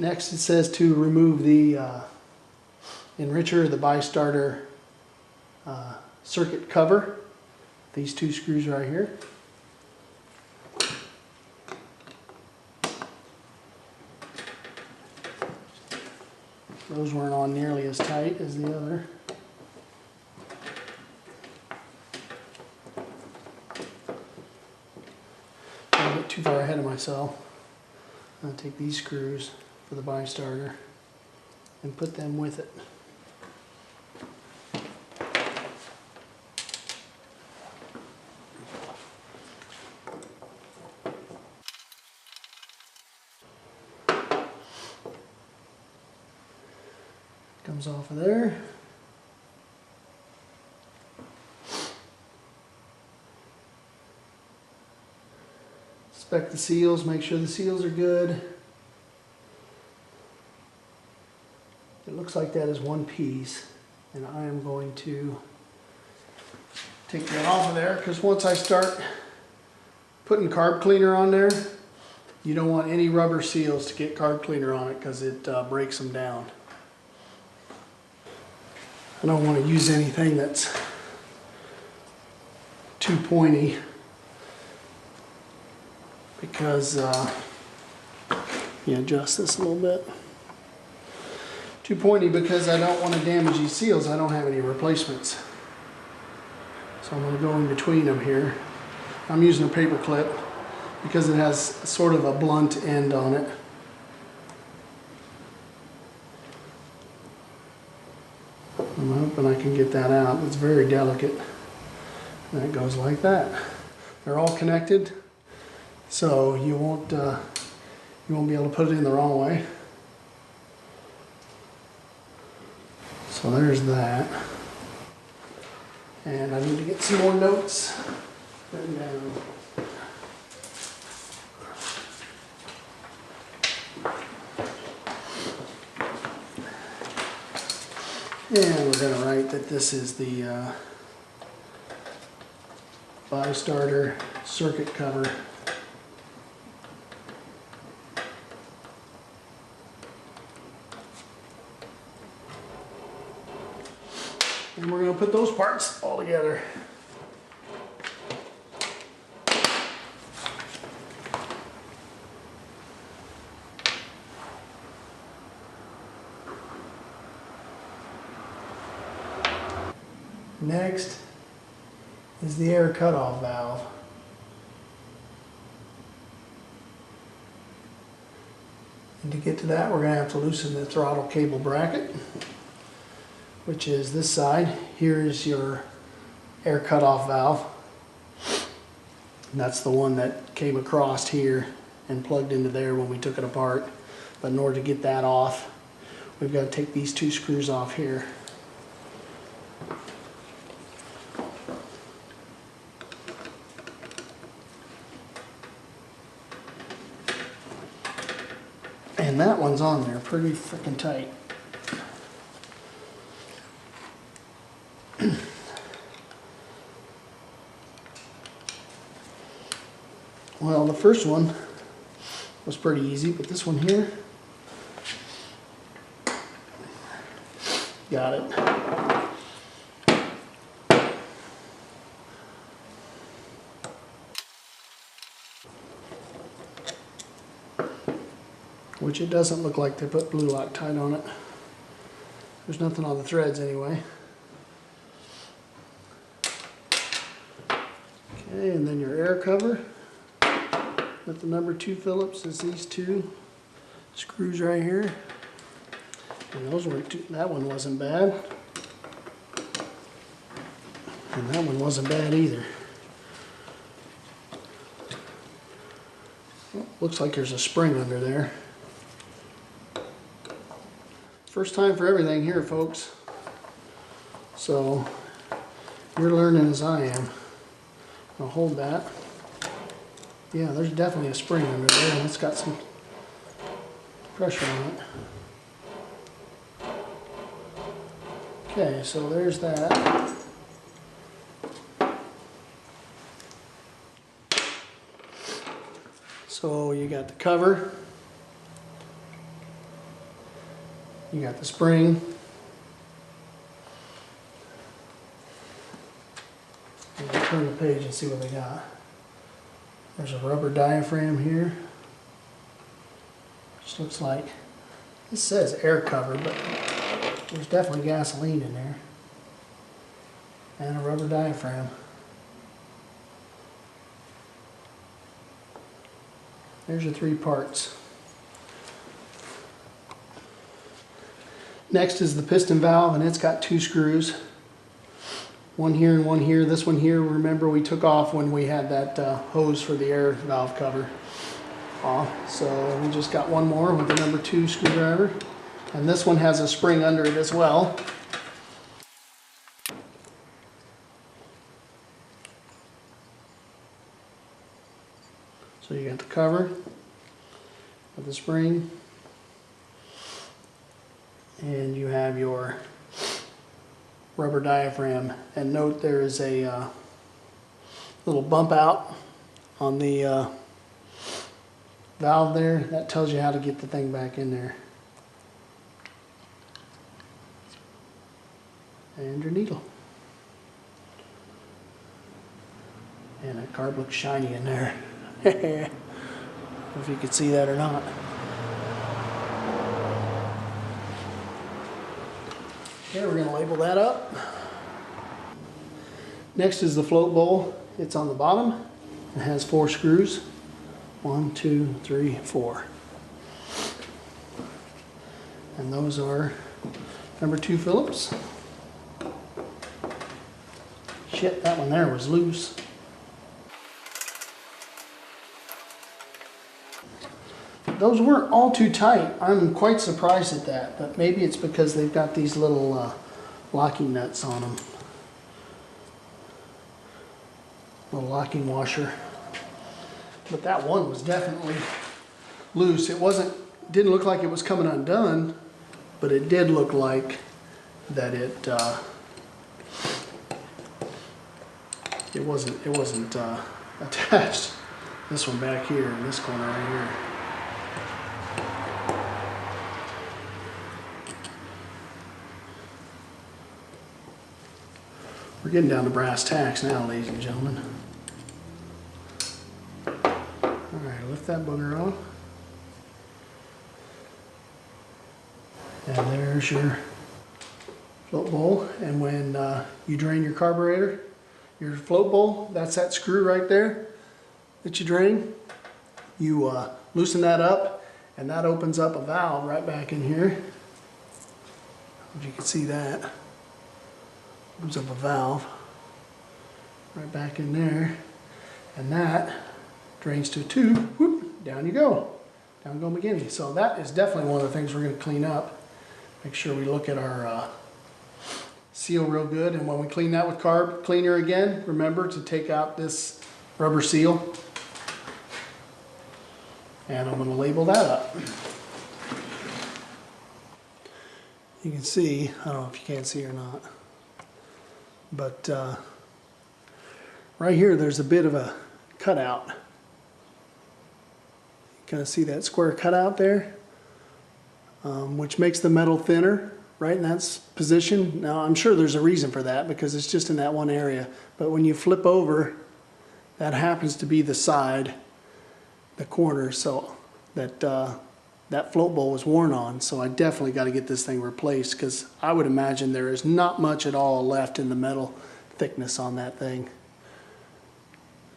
Next it says to remove the Enricher, the bi-starter circuit cover. These two screws right here. Those weren't on nearly as tight as the other. I'm a bit too far ahead of myself. I'm going to take these screws for the bi-starter and put them with it. Comes off of there. Inspect the seals, make sure the seals are good. It looks like that is one piece, and I am going to take that off of there because once I start putting carb cleaner on there, you don't want any rubber seals to get carb cleaner on it because it breaks them down. I don't want to use anything that's too pointy because, adjust this a little bit. Too pointy because I don't want to damage these seals. I don't have any replacements. So I'm going to go in between them here. I'm using a paper clip because it has sort of a blunt end on it. I'm hoping I can get that out. It's very delicate. And it goes like that. They're all connected, so you won't be able to put it in the wrong way. So there's that. And I need to get some more notes written down. And we're going to write that this is the bi-starter circuit cover. And we're going to put those parts all together. Next is the air cutoff valve. And to get to that, we're going to have to loosen the throttle cable bracket, which is this side. Here is your air cutoff valve. And that's the one that came across here and plugged into there when we took it apart. But in order to get that off, we've got to take these two screws off here. And that one's on there pretty freaking tight. Well, the first one was pretty easy, but this one here, got it. Which it doesn't look like they put blue Loctite on it. There's nothing on the threads anyway. Okay, and then your air cover with the number 2 Phillips is these two screws right here. And those weren't too, that one wasn't bad. And that one wasn't bad either. Well, looks like there's a spring under there. First time for everything here, folks. So you're learning as I am. I'll hold that. Yeah, there's definitely a spring under there, and it's got some pressure on it. Okay, so there's that. So you got the cover. You got the spring. We'll turn the page and see what they got. There's a rubber diaphragm here. Just looks like, this says air cover, but there's definitely gasoline in there. And a rubber diaphragm. There's your 3 parts. Next is the piston valve, and it's got 2 screws. One here and one here. This one here, remember we took off when we had that hose for the air valve cover off. So we just got one more with the number 2 screwdriver. And this one has a spring under it as well. So you got the cover with the spring. And you have your rubber diaphragm, and note there is a little bump out on the valve there. That tells you how to get the thing back in there. And your needle. And that carb looks shiny in there. I don't know if you could see that or not. Okay, we're going to label that up. Next is the float bowl. It's on the bottom. It has 4 screws. 1, 2, 3, 4. And those are number 2 Phillips. Shit, that one there was loose. Those weren't all too tight. I'm quite surprised at that, but maybe it's because they've got these little locking nuts on them. Little locking washer. But that one was definitely loose. Didn't look like it was coming undone, but it did look like that it wasn't attached. This one back here in this corner right here. We're getting down to brass tacks now, ladies and gentlemen. Alright, lift that booger off. And there's your float bowl. And when you drain your carburetor, your float bowl, that's that screw right there that you drain. You loosen that up, and that opens up a valve right back in here. If you can see that. Opens up a valve right back in there, and that drains to a tube. Whoop, down you go. Down go McGinney. So that is definitely one of the things we're going to clean up. Make sure we look at our seal real good, and when we clean that with carb cleaner again, remember to take out this rubber seal. And I'm going to label that up. You can see, I don't know if you can see or not, but right here there's a bit of a cutout. You kind of see that square cutout there, which makes the metal thinner right in that position. Now I'm sure there's a reason for that because it's just in that one area, but when you flip over, that happens to be the side, the corner, so that that float bowl was worn on. So I definitely got to get this thing replaced, because I would imagine there is not much at all left in the metal thickness on that thing.